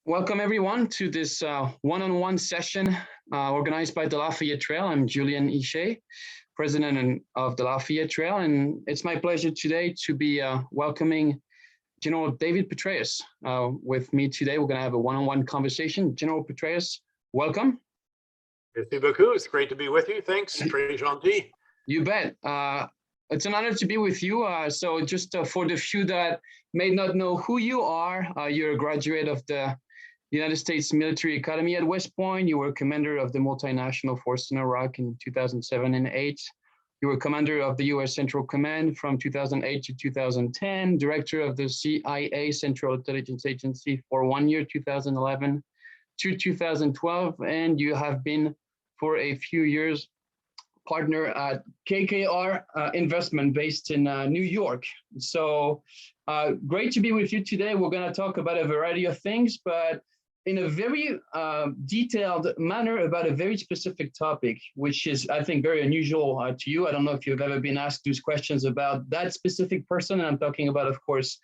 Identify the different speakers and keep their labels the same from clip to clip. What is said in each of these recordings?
Speaker 1: Welcome everyone to this one-on-one session organized by the Lafayette Trail. I'm Julien Icher, president of the Lafayette Trail, and it's my pleasure today to be welcoming General David Petraeus with me today. We're going to have a one-on-one conversation. General Petraeus, welcome.
Speaker 2: Merci beaucoup. It's great to be with you. Thanks. Très gentil.
Speaker 1: You bet. It's an honor to be with you. So just for the few that may not know who you are, you're a graduate of the United States Military Academy at West Point. You were commander of the multinational force in Iraq in 2007 and 8. You were commander of the U.S. Central Command from 2008 to 2010, director of the CIA Central Intelligence Agency for 1 year, 2011 to 2012, and you have been for a few years partner at KKR Investment based in New York. So great to be with you today. We're going to talk about a variety of things, but in a very detailed manner about a very specific topic, which is, I think, very unusual to you. I don't know if you've ever been asked those questions about that specific person. And I'm talking about, of course,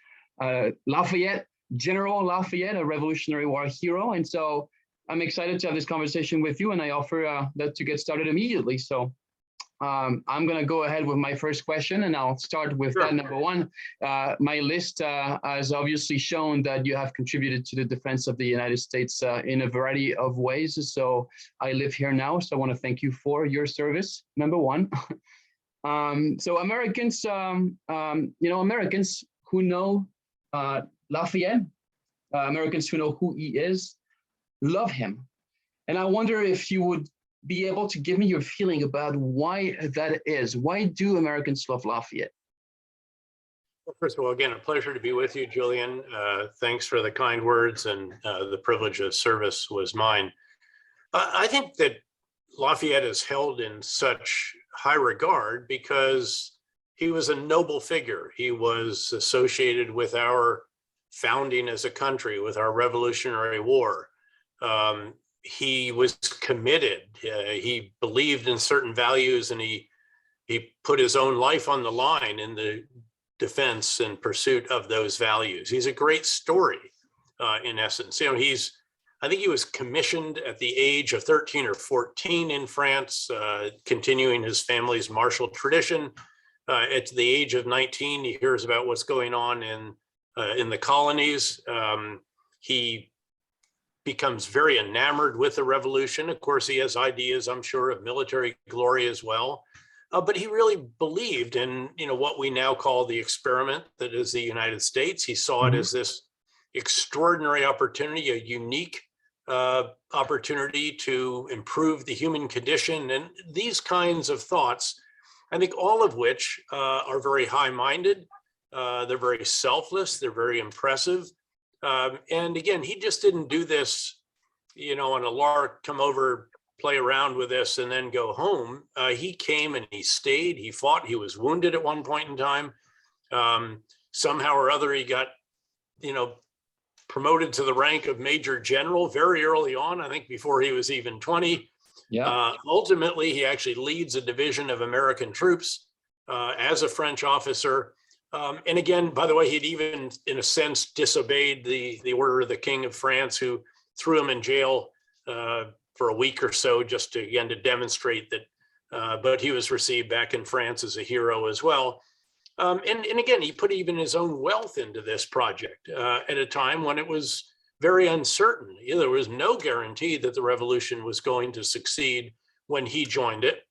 Speaker 1: Lafayette, General Lafayette, a Revolutionary War hero. And so I'm excited to have this conversation with you, and I offer that to get started immediately. So I'm going to go ahead with my first question, and I'll start with that. Number one. My list has obviously shown that you have contributed to the defense of the United States in a variety of ways. So I live here now, so I want to thank you for your service, number one. So Americans, Americans who know Lafayette, Americans who know who he is, love him. And I wonder if you would be able to give me your feeling about why that is. Why do Americans love Lafayette?
Speaker 2: Well, first of all, again, a pleasure to be with you, Julien. Thanks for the kind words, and the privilege of service was mine. I think that Lafayette is held in such high regard because he was a noble figure. He was associated with our founding as a country, with our Revolutionary War. He was committed. He believed in certain values, and he put his own life on the line in the defense and pursuit of those values. He's a great story, in essence. I think he was commissioned at the age of 13 or 14 in France, continuing his family's martial tradition. At the age of 19, he hears about what's going on in the colonies. He becomes very enamored with the revolution. Of course, he has ideas, I'm sure, of military glory as well. But he really believed in, what we now call the experiment that is the United States. He saw it as this extraordinary opportunity, a unique opportunity to improve the human condition. And these kinds of thoughts, I think all of which are very high-minded. They're very selfless. They're very impressive. And again, he just didn't do this, on a lark, come over, play around with this, and then go home. He came and he stayed. He fought. He was wounded at one point in time. Somehow or other, he got, promoted to the rank of Major General very early on, I think before he was even 20.
Speaker 1: Yeah.
Speaker 2: Ultimately, he actually leads a division of American troops as a French officer. And again, by the way, he'd even, in a sense, disobeyed the order of the King of France, who threw him in jail for a week or so, just to demonstrate that. But he was received back in France as a hero as well. And again, he put even his own wealth into this project at a time when it was very uncertain. There was no guarantee that the revolution was going to succeed when he joined it.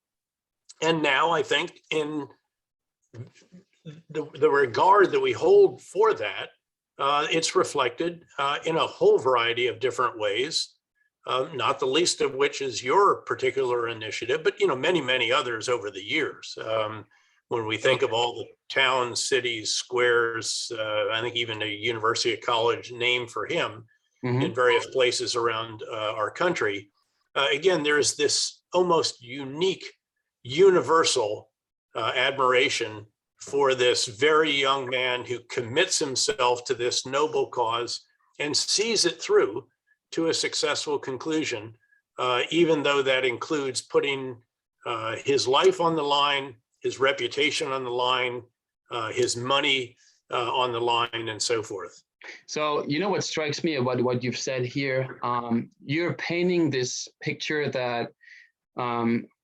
Speaker 2: And now I think in the regard that we hold for that, it's reflected in a whole variety of different ways, not the least of which is your particular initiative, but many, many others over the years. When we think of all the towns, cities, squares, I think even a university or college named for him in various places around our country, again, there's this almost unique, universal admiration for this very young man who commits himself to this noble cause and sees it through to a successful conclusion, even though that includes putting his life on the line, his reputation on the line, his money on the line, and so forth.
Speaker 1: So, you know what strikes me about what you've said here? You're painting this picture that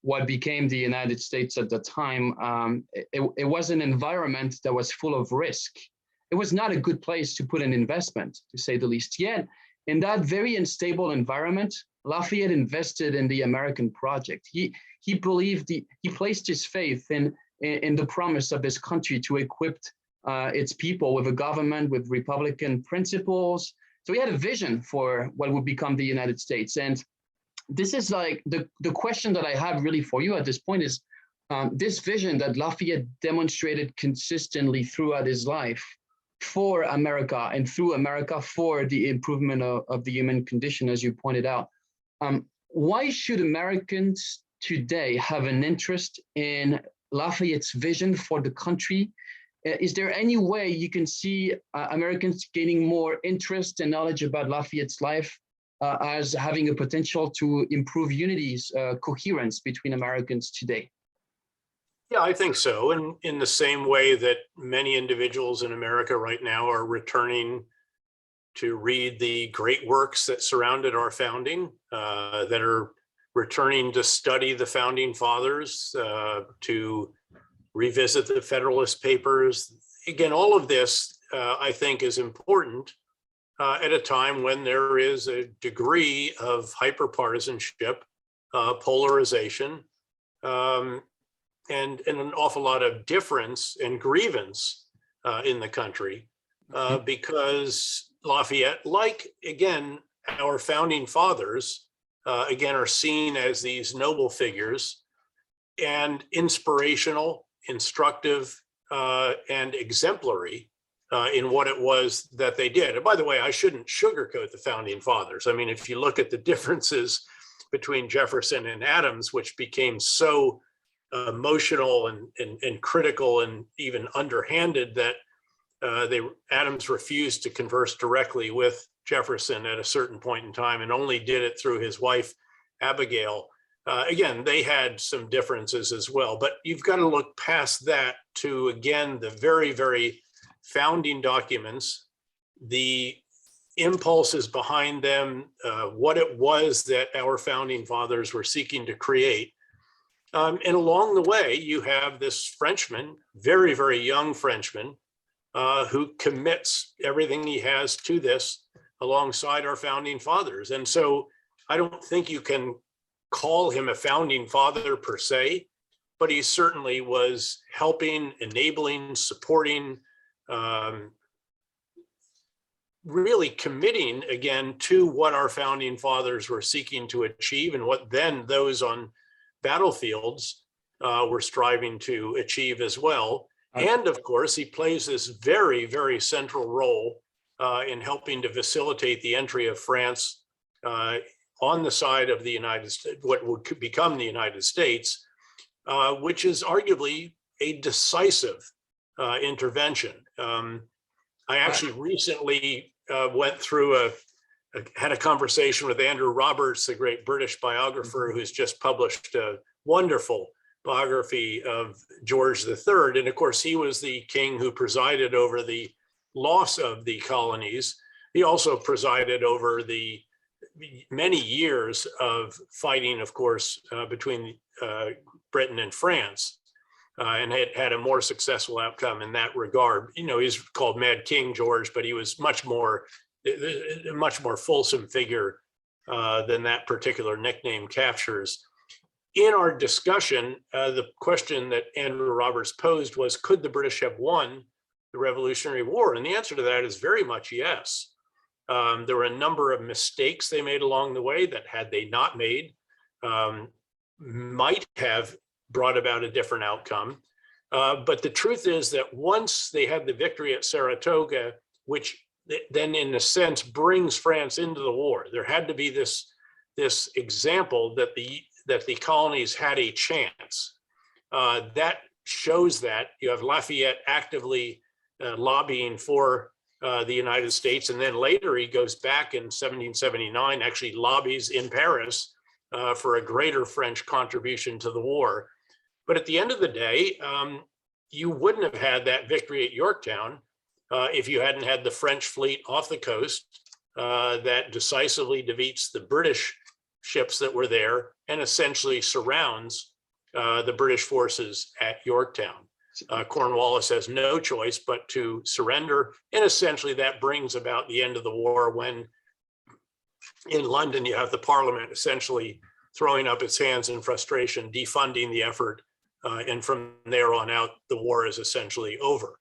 Speaker 1: what became the United States at the time, it was an environment that was full of risk. It was not a good place to put an investment, to say the least. Yet, in that very unstable environment, Lafayette invested in the American project. He believed, he placed his faith in the promise of this country to equip its people with a government with Republican principles. So he had a vision for what would become the United States. And this is like the question that I have really for you at this point is this vision that Lafayette demonstrated consistently throughout his life for America and through America for the improvement of the human condition, as you pointed out. Why should Americans today have an interest in Lafayette's vision for the country? Is there any way you can see Americans gaining more interest and knowledge about Lafayette's life as having a potential to improve unity's coherence between Americans today?
Speaker 2: Yeah, I think so. And in the same way that many individuals in America right now are returning to read the great works that surrounded our founding, that are returning to study the founding fathers, to revisit the Federalist Papers. Again, all of this, I think, is important at a time when there is a degree of hyperpartisanship, polarization, and an awful lot of difference and grievance in the country, because Lafayette, like, again, our founding fathers, again, are seen as these noble figures and inspirational, instructive, and exemplary in what it was that they did. And by the way, I shouldn't sugarcoat the founding fathers. I mean, if you look at the differences between Jefferson and Adams, which became so emotional and critical and even underhanded that Adams refused to converse directly with Jefferson at a certain point in time and only did it through his wife, Abigail. Again, they had some differences as well, but you've got to look past that to, again, the very, very founding documents, the impulses behind them, what it was that our founding fathers were seeking to create. And along the way, you have this Frenchman, very, very young Frenchman, who commits everything he has to this alongside our founding fathers. And so I don't think you can call him a founding father per se, but he certainly was helping, enabling, supporting, really committing again to what our founding fathers were seeking to achieve and what then those on battlefields were striving to achieve as well. And of course, he plays this very, very central role in helping to facilitate the entry of France on the side of the United States, what would become the United States, which is arguably a decisive intervention. I actually recently went through had a conversation with Andrew Roberts, the great British biographer, who's just published a wonderful biography of George III. And of course, he was the king who presided over the loss of the colonies. He also presided over the many years of fighting, of course, between Britain and France, and had a more successful outcome in that regard. You know, he's called Mad King George, but he was a much more fulsome figure than that particular nickname captures. In our discussion, the question that Andrew Roberts posed was, could the British have won the Revolutionary War? And the answer to that is very much yes. There were a number of mistakes they made along the way that, had they not made, might have brought about a different outcome. But the truth is that once they had the victory at Saratoga, which then in a sense brings France into the war, there had to be this example that the colonies had a chance. That shows that you have Lafayette actively lobbying for the United States. And then later he goes back in 1779, actually lobbies in Paris for a greater French contribution to the war. But at the end of the day, you wouldn't have had that victory at Yorktown if you hadn't had the French fleet off the coast that decisively defeats the British ships that were there and essentially surrounds the British forces at Yorktown. Cornwallis has no choice but to surrender, and essentially that brings about the end of the war, when in London you have the Parliament essentially throwing up its hands in frustration, defunding the effort, and from there on out, the war is essentially over.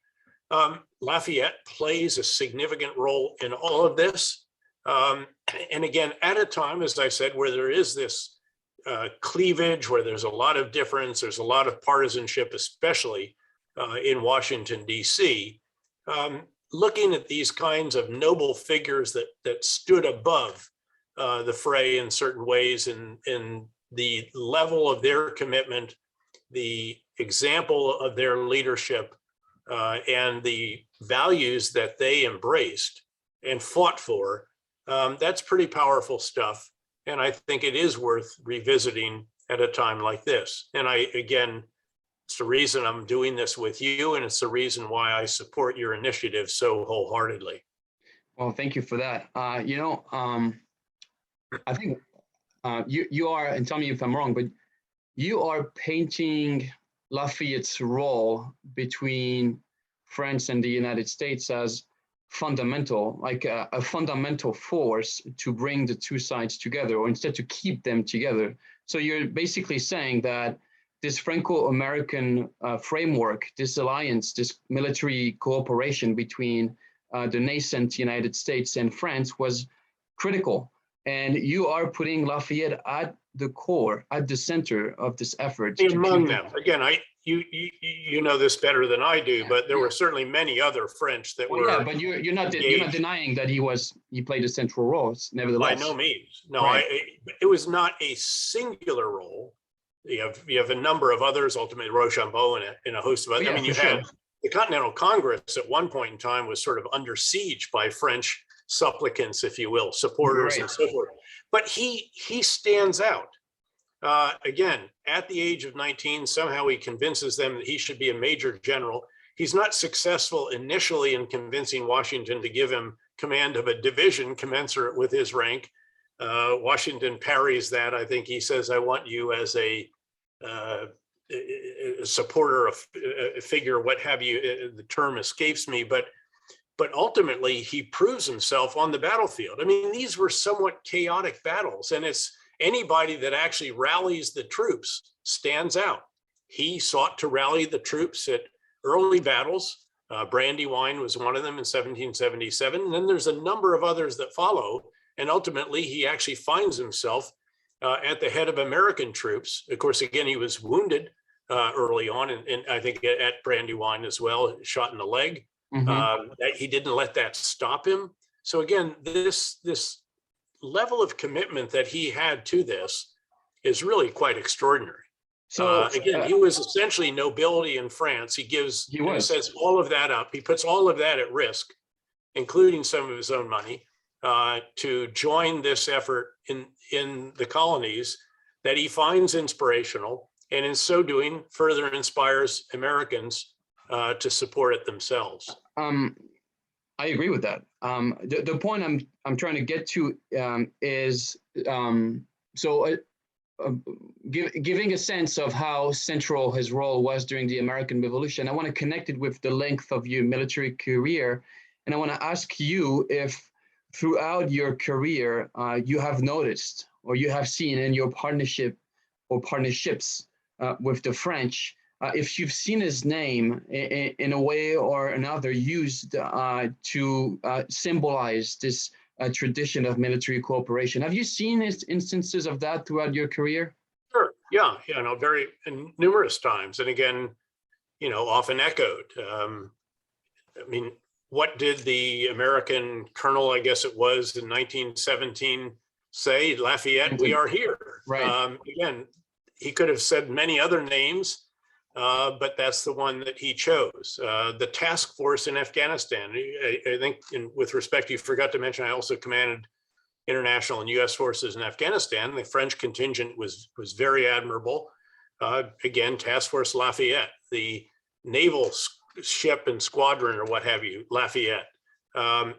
Speaker 2: Lafayette plays a significant role in all of this. And again, at a time, as I said, where there is this cleavage, where there's a lot of difference, there's a lot of partisanship, especially in Washington, D.C., looking at these kinds of noble figures that stood above the fray in certain ways, in the level of their commitment, the example of their leadership, and the values that they embraced and fought for, that's pretty powerful stuff. And I think it is worth revisiting at a time like this. And again, it's the reason I'm doing this with you, and it's the reason why I support your initiative so wholeheartedly.
Speaker 1: Well, thank you for that. I think you are, and tell me if I'm wrong, but you are painting Lafayette's role between France and the United States as fundamental, like a fundamental force to bring the two sides together, or instead to keep them together. So you're basically saying that this Franco-American framework, this alliance, this military cooperation between the nascent United States and France was critical. And you are putting Lafayette at the core, at the center of this effort.
Speaker 2: Among them, again, you know this better than I do, but there were certainly many other French that were.
Speaker 1: Yeah, but you're not denying that he played a central role, nevertheless.
Speaker 2: By no means, no.
Speaker 1: Right.
Speaker 2: It was not a singular role. You have a number of others, ultimately Rochambeau and a host of others.
Speaker 1: Yeah,
Speaker 2: I mean, you had the Continental Congress at one point in time was sort of under siege by French supplicants, if you will, supporters and so forth. But he stands out. Again, at the age of 19, somehow he convinces them that he should be a major general. He's not successful initially in convincing Washington to give him command of a division commensurate with his rank. Washington parries that. I think he says, I want you as a supporter, a figure, what have you, the term escapes me, but ultimately he proves himself on the battlefield. I mean, these were somewhat chaotic battles, and it's anybody that actually rallies the troops stands out. He sought to rally the troops at early battles. Brandywine was one of them in 1777. And then there's a number of others that follow. And ultimately, he actually finds himself at the head of American troops. Of course, again, he was wounded early on, and I think at Brandywine as well, shot in the leg. Mm-hmm. He didn't let that stop him. So again, this level of commitment that he had to this is really quite extraordinary. So again, he was essentially nobility in France. He says all of that up. He puts all of that at risk, including some of his own money, to join this effort in the colonies that he finds inspirational, and in so doing further inspires Americans to support it themselves.
Speaker 1: I agree with that. The point I'm trying to get to is giving a sense of how central his role was during the American Revolution. I want to connect it with the length of your military career, and I want to ask you if throughout your career you have noticed or you have seen in your partnership or partnerships with the French, if you've seen his name in a way or another used to symbolize this tradition of military cooperation. Have you seen instances of that throughout your career?
Speaker 2: Sure. Yeah. Very numerous times, and again, often echoed. I mean, what did the American colonel, I guess it was in 1917, say? Lafayette, we are here.
Speaker 1: Right.
Speaker 2: Again, he could have said many other names. But that's the one that he chose. The task force in Afghanistan, I think, with respect, you forgot to mention, I also commanded international and U.S. forces in Afghanistan. The French contingent was very admirable. Again, Task Force Lafayette, the naval ship and squadron or what have you, Lafayette.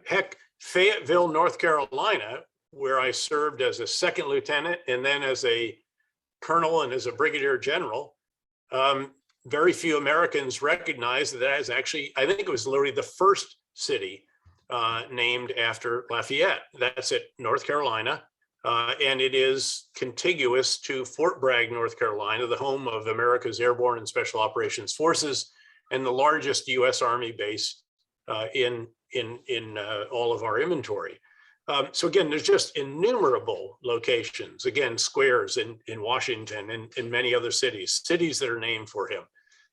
Speaker 2: Heck, Fayetteville, North Carolina, where I served as a second lieutenant and then as a colonel and as a brigadier general. Very few Americans recognize that as actually, I think it was literally the first city named after Lafayette. That's at North Carolina. And it is contiguous to Fort Bragg, North Carolina, the home of America's Airborne and Special Operations Forces, and the largest U.S. Army base in all of our inventory. So again, there's just innumerable locations, again, squares in Washington and in many other cities that are named for him.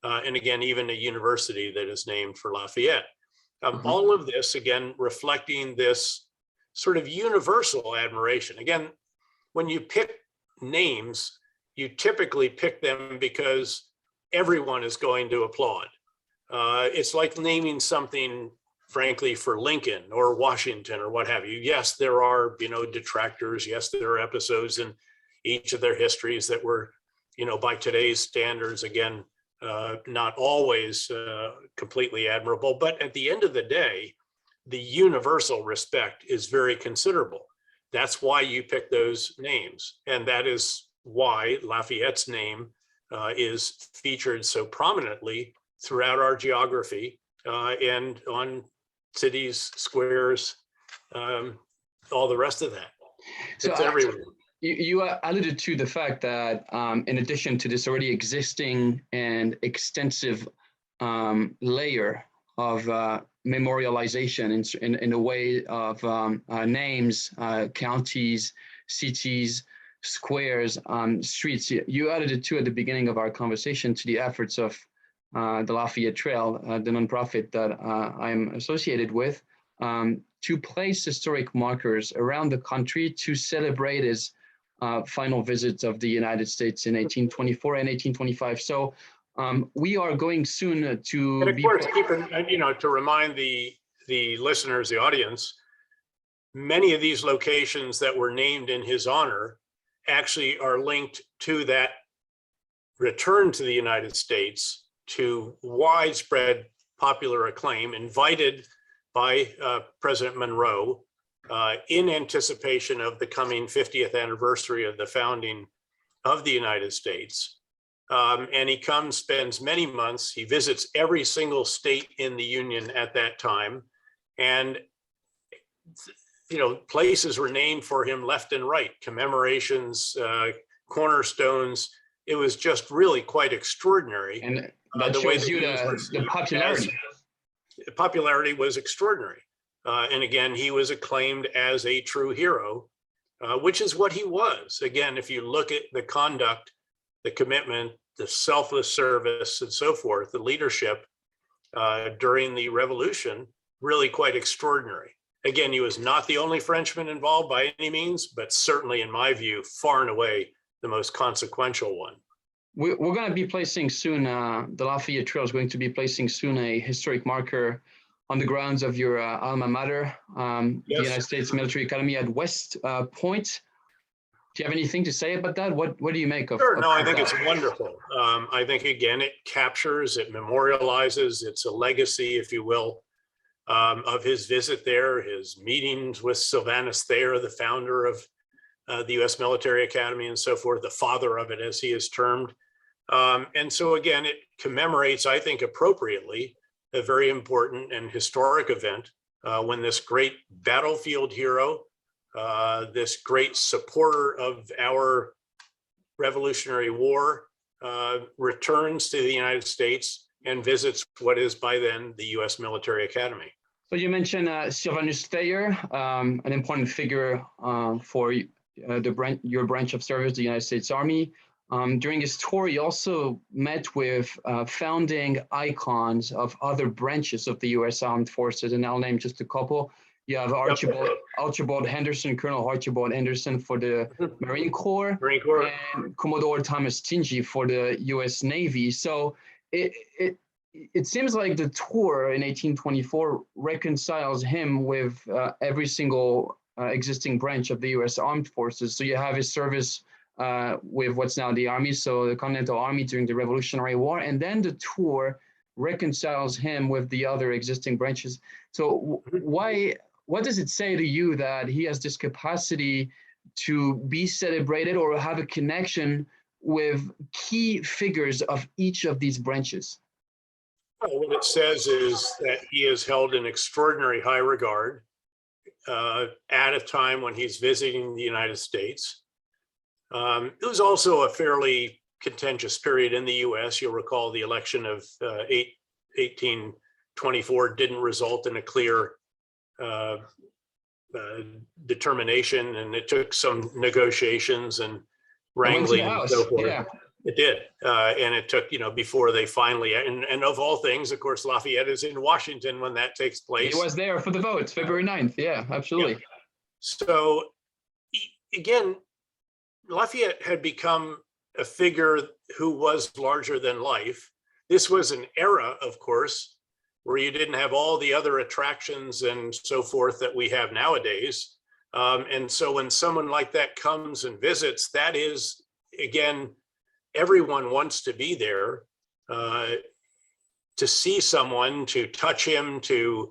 Speaker 2: And again, even a university that is named for Lafayette. All of this, again, reflecting this sort of universal admiration. Again, when you pick names, you typically pick them because everyone is going to applaud. It's like naming something, frankly, for Lincoln or Washington or what have you. Yes, there are, detractors. Yes, there are episodes in each of their histories that were, by today's standards, again, not always completely admirable. But at the end of the day, the universal respect is very considerable. That's why you pick those names. And that is why Lafayette's name is featured so prominently throughout our geography and on cities, squares, all the rest of that. It's everywhere.
Speaker 1: You alluded to the fact that in addition to this already existing and extensive layer of memorialization in a way of names, counties, cities, squares, streets. You alluded to at the beginning of our conversation to the efforts of the Lafayette Trail, the nonprofit that I'm associated with, to place historic markers around the country to celebrate his final visits of the United States in 1824 and 1825. So we are going soon to.
Speaker 2: And of course, to remind the listeners, the audience, many of these locations that were named in his honor actually are linked to that return to the United States to widespread popular acclaim, invited by President Monroe in anticipation of the coming 50th anniversary of the founding of the United States. And he comes, spends many months, he visits every single state in the Union at that time. And, places were named for him left and right, commemorations, cornerstones. It was just really quite extraordinary.
Speaker 1: And that shows you the popularity.
Speaker 2: The popularity was extraordinary. And again, he was acclaimed as a true hero, which is what he was. Again, if you look at the conduct, the commitment, the selfless service, and so forth, the leadership during the revolution, really quite extraordinary. Again, he was not the only Frenchman involved by any means, but certainly, in my view, far and away the most consequential one.
Speaker 1: We're going to be placing soon, the Lafayette Trail is going to be placing soon a historic marker on the grounds of your alma mater, the United States Military Academy at West Point. Do you have anything to say about that? What do you make of?
Speaker 2: Sure. No, I think it's wonderful. I think, again, it captures, it memorializes, it's a legacy, if you will, of his visit there, his meetings with Sylvanus Thayer, the founder of the U.S. Military Academy and so forth, the father of it, as he is termed. And so, again, it commemorates, I think, appropriately, a very important and historic event when this great battlefield hero, this great supporter of our Revolutionary War, returns to the United States and visits what is by then the U.S. Military Academy.
Speaker 1: So you mentioned Sylvanus Thayer, an important figure for your branch of service, the United States Army. During his tour, he also met with founding icons of other branches of the U.S. Armed Forces, and I'll name just a couple. You have Archibald Henderson, Colonel Archibald Henderson for the Marine Corps, and Commodore Thomas Tingey for the U.S. Navy. So it seems like the tour in 1824 reconciles him with every single existing branch of the U.S. Armed Forces. So you have his service with what's now the Army, so the Continental Army during the Revolutionary War, and then the tour reconciles him with the other existing branches. So what does it say to you that he has this capacity to be celebrated or have a connection with key figures of each of these branches?
Speaker 2: Well, what it says is that he is held in extraordinary high regard at a time when he's visiting the United States. It was also a fairly contentious period in the US. You'll recall the election of 1824 didn't result in a clear determination, and it took some negotiations and wrangling and so forth.
Speaker 1: Yeah.
Speaker 2: It did. And it took, before they finally, and of all things, of course, Lafayette is in Washington when that takes place.
Speaker 1: He was there for the vote, February 9th. Yeah, absolutely. Yeah.
Speaker 2: So again, Lafayette had become a figure who was larger than life. This was an era, of course, where you didn't have all the other attractions and so forth that we have nowadays. And so when someone like that comes and visits, that is, again, everyone wants to be there to see someone, to touch him, to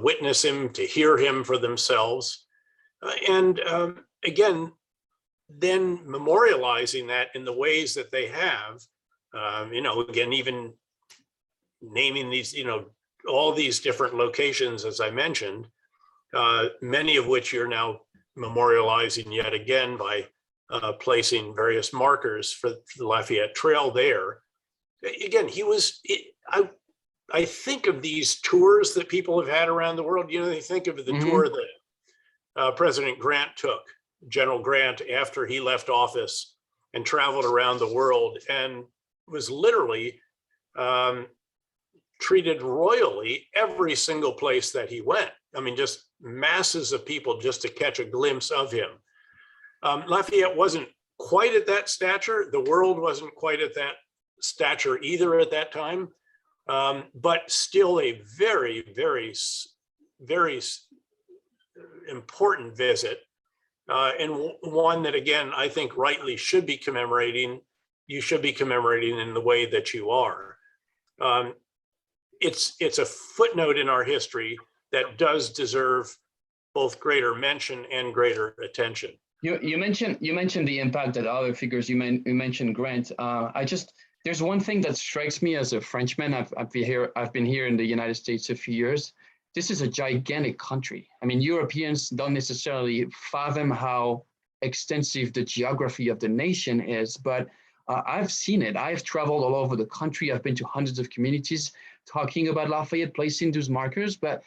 Speaker 2: witness him, to hear him for themselves. And again, then memorializing that in the ways that they have, again, even naming these, all these different locations, as I mentioned, many of which you're now memorializing yet again by placing various markers for the Lafayette Trail there. Again, I think of these tours that people have had around the world. They think of the tour that President Grant took, General Grant, after he left office and traveled around the world and was literally treated royally every single place that he went. I mean, just masses of people just to catch a glimpse of him. Lafayette wasn't quite at that stature. The world wasn't quite at that stature either at that time, but still a very, very, very important visit, and one that, again, I think rightly should be commemorating. You should be commemorating in the way that you are. It's a footnote in our history that does deserve both greater mention and greater attention.
Speaker 1: You mentioned the impact that other figures, you mentioned Grant. There's one thing that strikes me as a Frenchman. I've been here in the United States a few years. This is a gigantic country. I mean, Europeans don't necessarily fathom how extensive the geography of the nation is, but I've seen it. I've traveled all over the country. I've been to hundreds of communities talking about Lafayette, placing those markers, but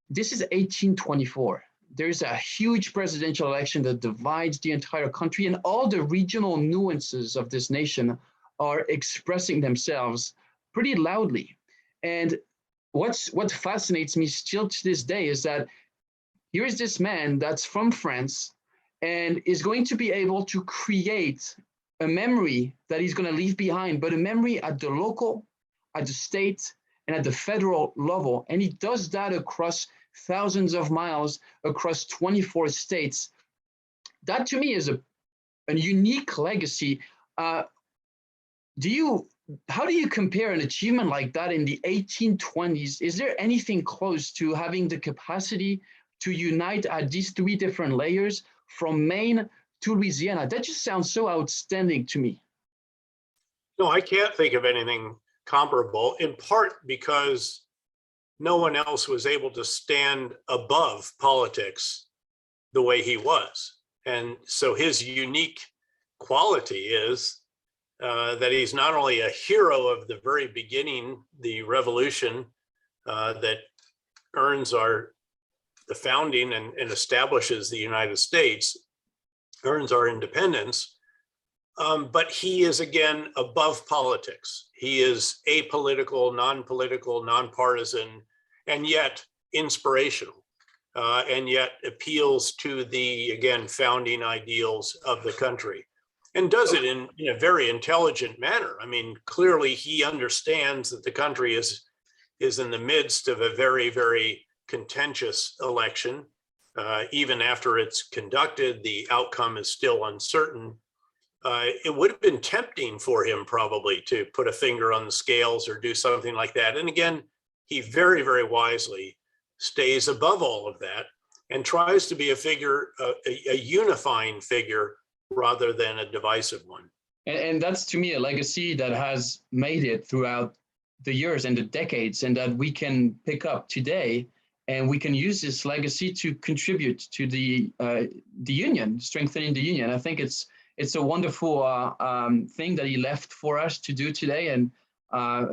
Speaker 1: this is 1824. There's a huge presidential election that divides the entire country, and all the regional nuances of this nation are expressing themselves pretty loudly. And what fascinates me still to this day is that here is this man that's from France and is going to be able to create a memory that he's going to leave behind, but a memory at the local, at the state, and at the federal level. And he does that across thousands of miles, across 24 states. That to me is a unique legacy. How do you compare an achievement like that in the 1820s? Is there anything close to having the capacity to unite at these three different layers from Maine to Louisiana? That just sounds so outstanding to me.
Speaker 2: No, I can't think of anything comparable, in part because no one else was able to stand above politics the way he was. And so his unique quality is that he's not only a hero of the very beginning, the revolution that earns the founding and establishes the United States, earns our independence, but he is, again, above politics. He is apolitical, non-political, nonpartisan, and yet inspirational, and yet appeals to the, again, founding ideals of the country, and does it in a very intelligent manner. I mean, clearly he understands that the country is in the midst of a very, very contentious election. Even after it's conducted, the outcome is still uncertain. it would have been tempting for him probably to put a finger on the scales or do something like that. And again, he very, very wisely stays above all of that and tries to be a figure, a unifying figure rather than a divisive one.
Speaker 1: And that's, to me, a legacy that has made it throughout the years and the decades, and that we can pick up today, and we can use this legacy to contribute to the union, strengthening the union. I think it's a wonderful thing that he left for us to do today, and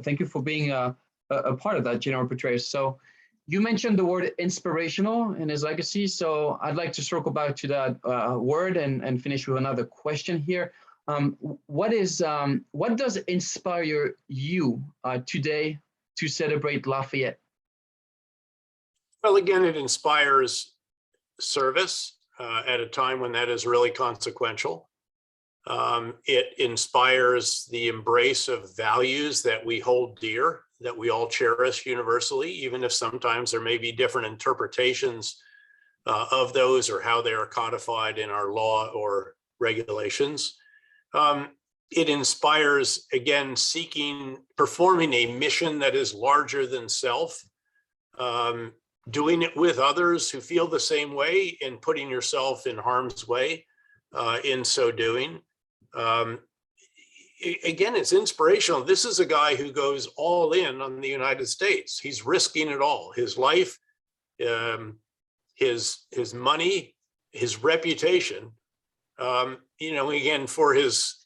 Speaker 1: thank you for being a part of that, General Petraeus. So you mentioned the word inspirational in his legacy, so I'd like to circle back to that word and finish with another question here. What does inspire you today to celebrate Lafayette?
Speaker 2: Well, again, it inspires service at a time when that is really consequential. It inspires the embrace of values that we hold dear, that we all cherish universally, even if sometimes there may be different interpretations of those or how they are codified in our law or regulations. It inspires, again, performing a mission that is larger than self, doing it with others who feel the same way and putting yourself in harm's way in so doing. Again, it's inspirational. This is a guy who goes all in on the United States. He's risking it all, his life, his money, his reputation, again, for his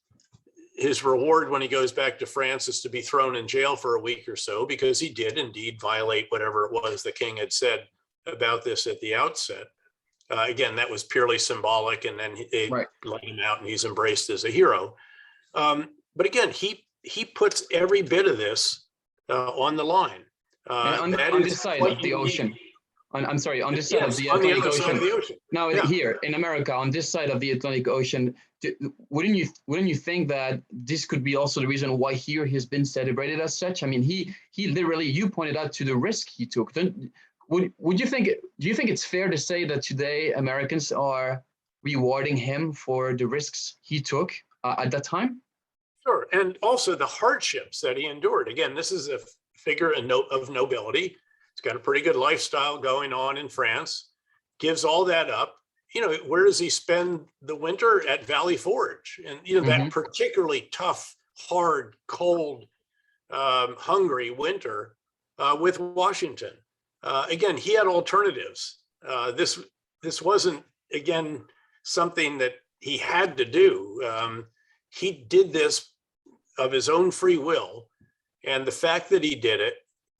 Speaker 2: reward when he goes back to France is to be thrown in jail for a week or so, because he did indeed violate whatever it was the king had said about this at the outset. Again, that was purely symbolic, and then they let him out and he's embraced as a hero. But again, he puts every bit of this on the line.
Speaker 1: On this side of the ocean. I'm sorry, on this side of the Atlantic Ocean. Now, here in America, on this side of the Atlantic Ocean, wouldn't you think that this could be also the reason why here he's been celebrated as such? I mean, he literally, you pointed out to the risk he took. Do you think it's fair to say that today Americans are rewarding him for the risks he took at that time?
Speaker 2: Sure, and also the hardships that he endured. Again, this is a figure of nobility. He's got a pretty good lifestyle going on in France, gives all that up. Where does he spend the winter? At Valley Forge. And, that particularly tough, hard, cold, hungry winter with Washington. Again, he had alternatives. This wasn't, again, something that he had to do. He did this of his own free will. And the fact that he did it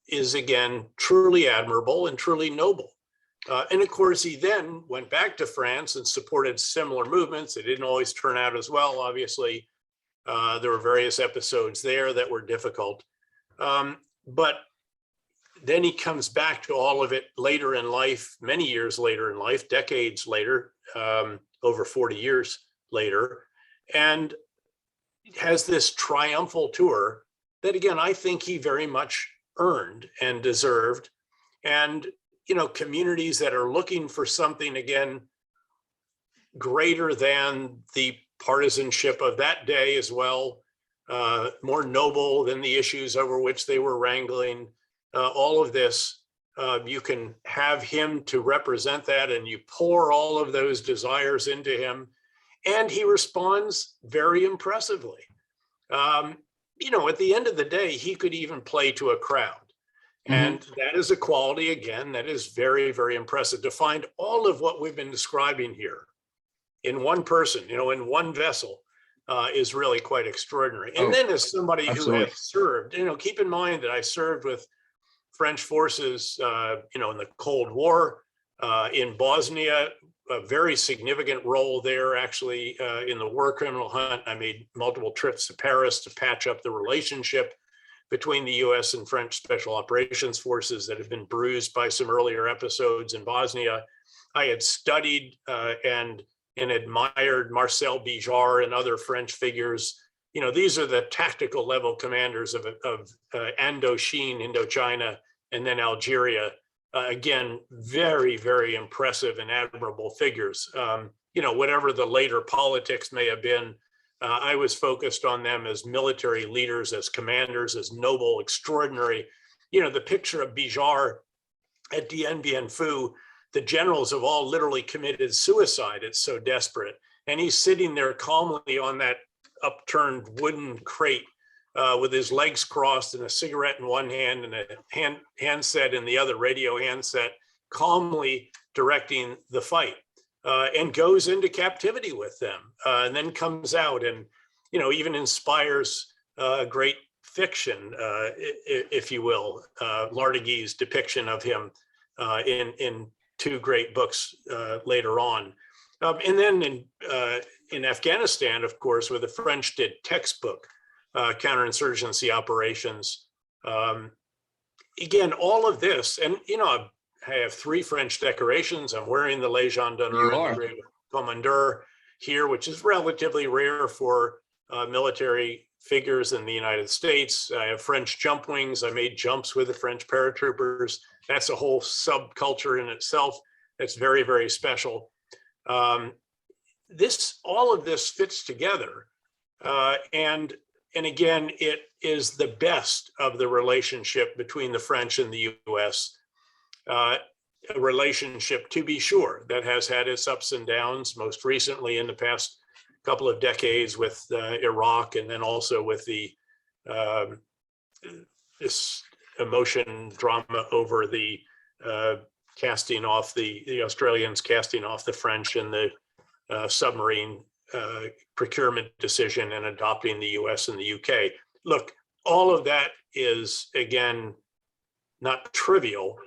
Speaker 2: is, again, truly admirable and truly noble. And of course, he then went back to France and supported similar movements. It didn't always turn out as well, obviously. There were various episodes there that were difficult. But then he comes back to all of it later in life, many years later in life, decades later, over 40 years later, and has this triumphal tour that, again, I think he very much earned and deserved. And, communities that are looking for something, again, greater than the partisanship of that day as well, more noble than the issues over which they were wrangling, all of this, you can have him to represent that, and you pour all of those desires into him, and he responds very impressively. At the end of the day, he could even play to a crowd. And that is a quality, again, that is very, very impressive. To find all of what we've been describing here in one person, in one vessel, is really quite extraordinary. And then as somebody who has served, keep in mind that I served with French forces, in the Cold War, in Bosnia, a very significant role there, actually, in the war criminal hunt. I made multiple trips to Paris to patch up the relationship between the US and French Special Operations Forces that have been bruised by some earlier episodes in Bosnia. I had studied and admired Marcel Bijard and other French figures. These are the tactical level commanders of Indochine, Indochina, and then Algeria. Again, very, very impressive and admirable figures. Whatever the later politics may have been, I was focused on them as military leaders, as commanders, as noble, extraordinary. You know, the picture of Bijar at Dien Bien Phu, the generals have all literally committed suicide. It's so desperate. And he's sitting there calmly on that upturned wooden crate with his legs crossed and a cigarette in one hand and a handset in the other, radio handset, calmly directing the fight, and goes into captivity with them, and then comes out and, you know, even inspires great fiction, if you will, Lardigi's depiction of him in two great books later on. And then in Afghanistan, of course, where the French did textbook counterinsurgency operations. Again, all of this, and you know, I have 3 French decorations. I'm wearing the Légion d'honneur and the Grade of Commandeur here, which is relatively rare for military figures in the United States. I have French jump wings. I made jumps with the French paratroopers. That's a whole subculture in itself. That's very, very special. All of this fits together. And again, it is the best of the relationship between the French and the US. A relationship, to be sure, that has had its ups and downs, most recently in the past couple of decades with Iraq, and then also with the this emotion drama over the casting off the Australians casting off the French in the submarine procurement decision and adopting the US and the UK. Look, all of that is, again, not trivial,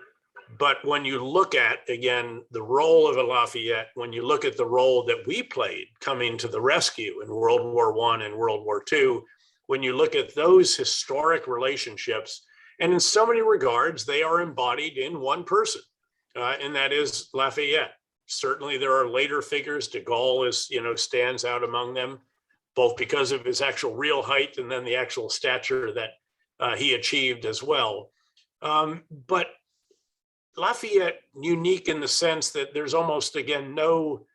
Speaker 2: but when you look at, again, the role of a Lafayette, when you look at the role that we played coming to the rescue in World War I and World War II, when you look at those historic relationships, and in so many regards, they are embodied in one person, and that is Lafayette. Certainly there are later figures. De Gaulle is, you know, stands out among them, both because of his actual real height and then the actual stature that he achieved as well. But Lafayette, unique in the sense that there's almost, again, no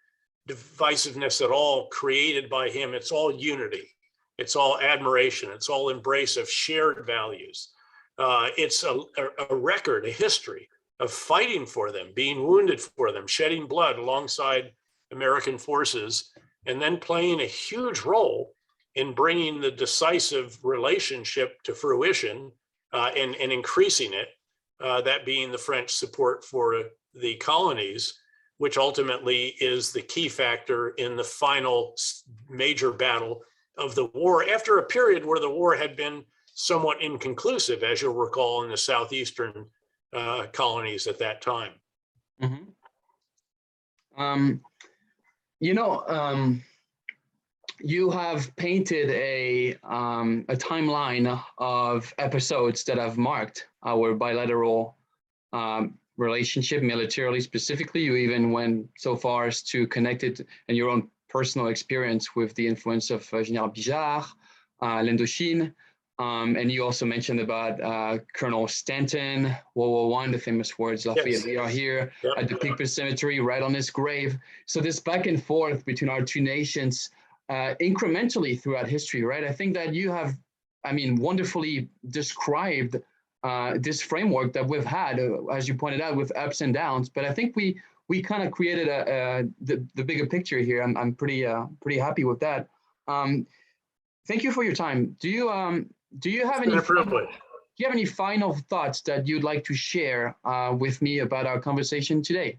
Speaker 2: divisiveness at all created by him. It's all unity. It's all admiration. It's all embrace of shared values. It's a record, a history of fighting for them, being wounded for them, shedding blood alongside American forces, and then playing a huge role in bringing the decisive relationship to fruition and increasing it, that being the French support for the colonies, which ultimately is the key factor in the final major battle of the war, after a period where the war had been somewhat inconclusive, as you'll recall, in the southeastern colonies at that time.
Speaker 1: Mm-hmm. You have painted a timeline of episodes that have marked our bilateral relationship militarily. Specifically, you even went so far as to connect it in your own personal experience with the influence of General Bijar, l'Indochine. And you also mentioned about Colonel Stanton, World War I, the famous words, Lafayette, we are here at the Peak Cemetery, right on his grave. So this back and forth between our two nations, incrementally throughout history, right? I think that you have, wonderfully described this framework that we've had, as you pointed out, with ups and downs. But I think we kind of created the bigger picture here. I'm pretty happy with that. Thank you for your time. Do you have any final thoughts that you'd like to share with me about our conversation today?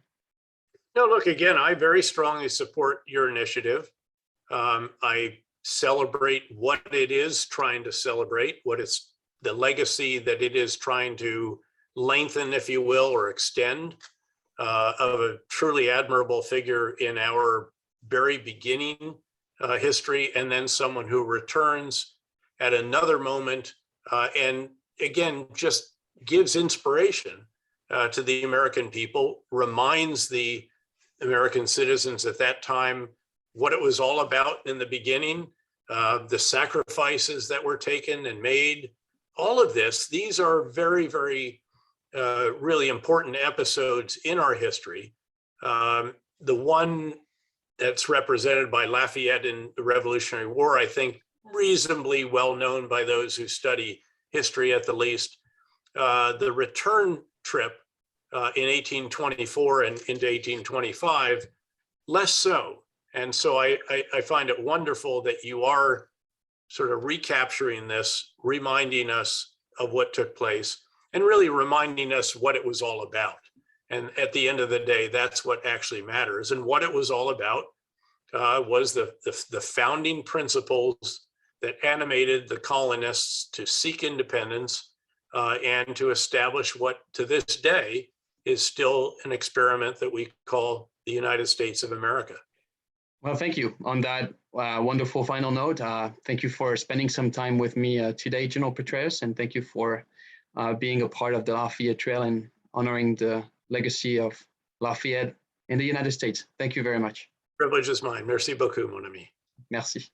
Speaker 2: No, look, again, I very strongly support your initiative. I celebrate what it is trying to celebrate, what it's the legacy that it is trying to lengthen, if you will, or extend, of a truly admirable figure in our very beginning history, and then someone who returns at another moment, and again, just gives inspiration to the American people, reminds the American citizens at that time what it was all about in the beginning, the sacrifices that were taken and made, all of this. These are very, very really important episodes in our history. The one that's represented by Lafayette in the Revolutionary War, I think reasonably well known by those who study history at the least. The return trip in 1824 and into 1825, less so. And so I find it wonderful that you are sort of recapturing this, reminding us of what took place, and really reminding us what it was all about. And at the end of the day, that's what actually matters. And what it was all about was the founding principles that animated the colonists to seek independence and to establish what to this day is still an experiment that we call the United States of America.
Speaker 1: Well, thank you. On that wonderful final note, thank you for spending some time with me today, General Petraeus, and thank you for being a part of the Lafayette Trail and honoring the legacy of Lafayette in the United States. Thank you very much.
Speaker 2: Privilege is mine. Merci beaucoup, mon ami.
Speaker 1: Merci.